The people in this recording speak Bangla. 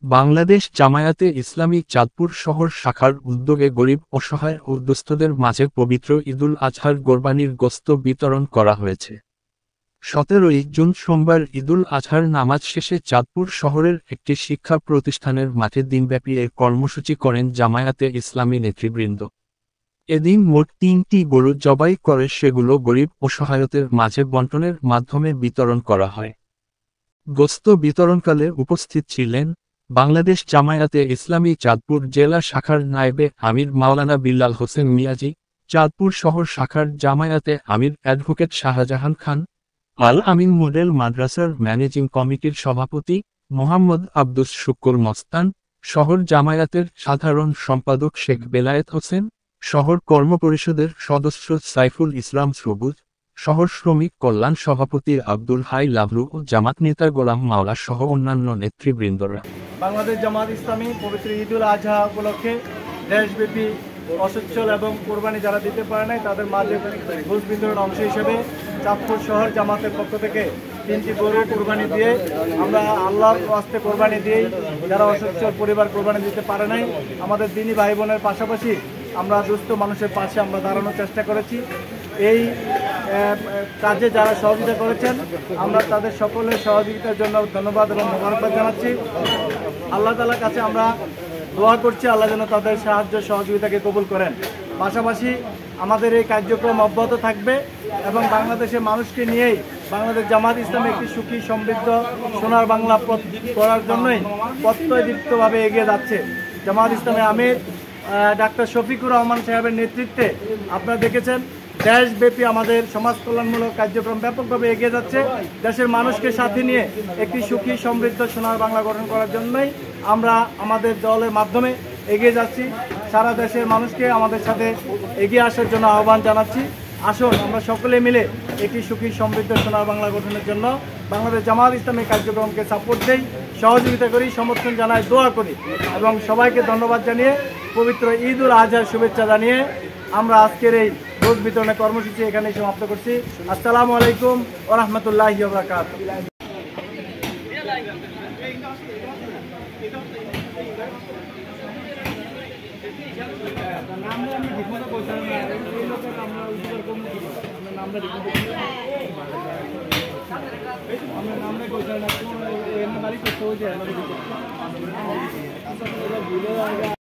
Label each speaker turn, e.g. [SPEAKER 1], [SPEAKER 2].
[SPEAKER 1] বাংলাদেশ জামায়াতে ইসলামী চাঁদপুর শহর শাখার উদ্যোগে গরিব অসহায় ও দুস্থদের মাঝে পবিত্র ঈদুল আজহার কোরবানির গোশত বিতরণ করা হয়েছে। 17 জুন সোমবার ঈদুল আজহার নামাজ শেষে চাঁদপুর শহরের একটি শিক্ষা প্রতিষ্ঠানের মাঠে দিনব্যাপী এ কর্মসূচি করেন জামায়াতে ইসলামী নেতৃবৃন্দ। এদিন মোট 3টি গরু জবাই করে সেগুলো গরিব অসহায়দের মাঝে বণ্টনের মাধ্যমে বিতরণ করা হয়। গোশত বিতরণকালে উপস্থিত ছিলেন বাংলাদেশ জামায়াতে ইসলামী চাঁদপুর জেলা শাখার নায়েবে আমির মাওলানা বিল্লাল হোসেন মিয়াজি, চাঁদপুর শহর শাখার জামায়াতে আমির অ্যাডভোকেট শাহজাহান খান, আল আমিন মডেল মাদ্রাসার ম্যানেজিং কমিটির সভাপতি মোহাম্মদ আব্দুস শুকুর মস্তান, শহর জামায়াতের সাধারণ সম্পাদক শেখ বেলায়েত হোসেন, শহর কর্মপরিষদের সদস্য সাইফুল ইসলাম সবুজ, শহর শ্রমিক কল্যাণ সভাপতি আব্দুল হাই লাভলু ও জামাত নেতা গোলাম মাওলা সহ অন্যান্য নেতৃবৃন্দরা।
[SPEAKER 2] বাংলাদেশ জামাত ইসলামী পবিত্র ঈদুল আজহা উপলক্ষে দেশব্যাপী অসচ্ছল এবং কোরবানি যারা দিতে পারে নাই তাদের মাঝে ঘুষ বিতরণ অংশ হিসেবে চাঁদপুর শহর জামাতের পক্ষ থেকে 3টি গরু কোরবানি দিয়ে আমরা আল্লাহর ওয়াস্তে কোরবানি দিয়েই যারা অসচ্ছল পরিবার কোরবানি দিতে পারে নাই আমাদের দিনী ভাই বোনের পাশাপাশি আমরা দুস্থ মানুষের পাশে আমরা দাঁড়ানোর চেষ্টা করেছি। এই কাজে যারা সহযোগিতা করেছেন আমরা তাদের সকলের সহযোগিতার জন্য ধন্যবাদ এবং মোবারকবাদ জানাচ্ছি। আল্লাহ তাআলার কাছে আমরা দোয়া করছি আল্লাহ যেন তাদের সাহায্য সহযোগিতাকে কবুল করেন। পাশাপাশি আমাদের এই কার্যক্রম অব্যাহত থাকবে এবং বাংলাদেশের মানুষকে নিয়েই বাংলাদেশ জামাত ইসলামী একটি সুখী সমৃদ্ধ সোনার বাংলা পথ করার জন্যই প্রত্যয়দীপ্তভাবে এগিয়ে যাচ্ছে। জামাত ইসলামী আমির ডাক্তার শফিকুর রহমান সাহেবের নেতৃত্বে আপনারা দেখেছেন দেশব্যাপী আমাদের সমাজ কল্যাণমূলক কার্যক্রম ব্যাপকভাবে এগিয়ে যাচ্ছে। দেশের মানুষকে সাথে নিয়ে একটি সুখী সমৃদ্ধ সোনার বাংলা গঠন করার জন্যই আমরা আমাদের দলের মাধ্যমে এগিয়ে যাচ্ছি। সারা দেশের মানুষকে আমাদের সাথে এগিয়ে আসার জন্য আহ্বান জানাচ্ছি। আসুন আমরা সকলে মিলে একটি সুখী সমৃদ্ধ সোনার বাংলা গঠনের জন্য বাংলাদেশ জামাত ইসলামী কার্যক্রমকে সাপোর্ট দেই, সহযোগিতা করি, সমর্থন জানাই, দোয়া করি এবং সবাইকে ধন্যবাদ জানিয়ে পবিত্র ঈদুল আজহার শুভেচ্ছা জানিয়ে আমরা আজকের এই গোশত বিতরণের কর্মসূচি এখানেই সমাপ্ত করছি। আসসালামু আলাইকুম ওয়া রাহমাতুল্লাহি ওয়া বারাকাতুহু। আমরা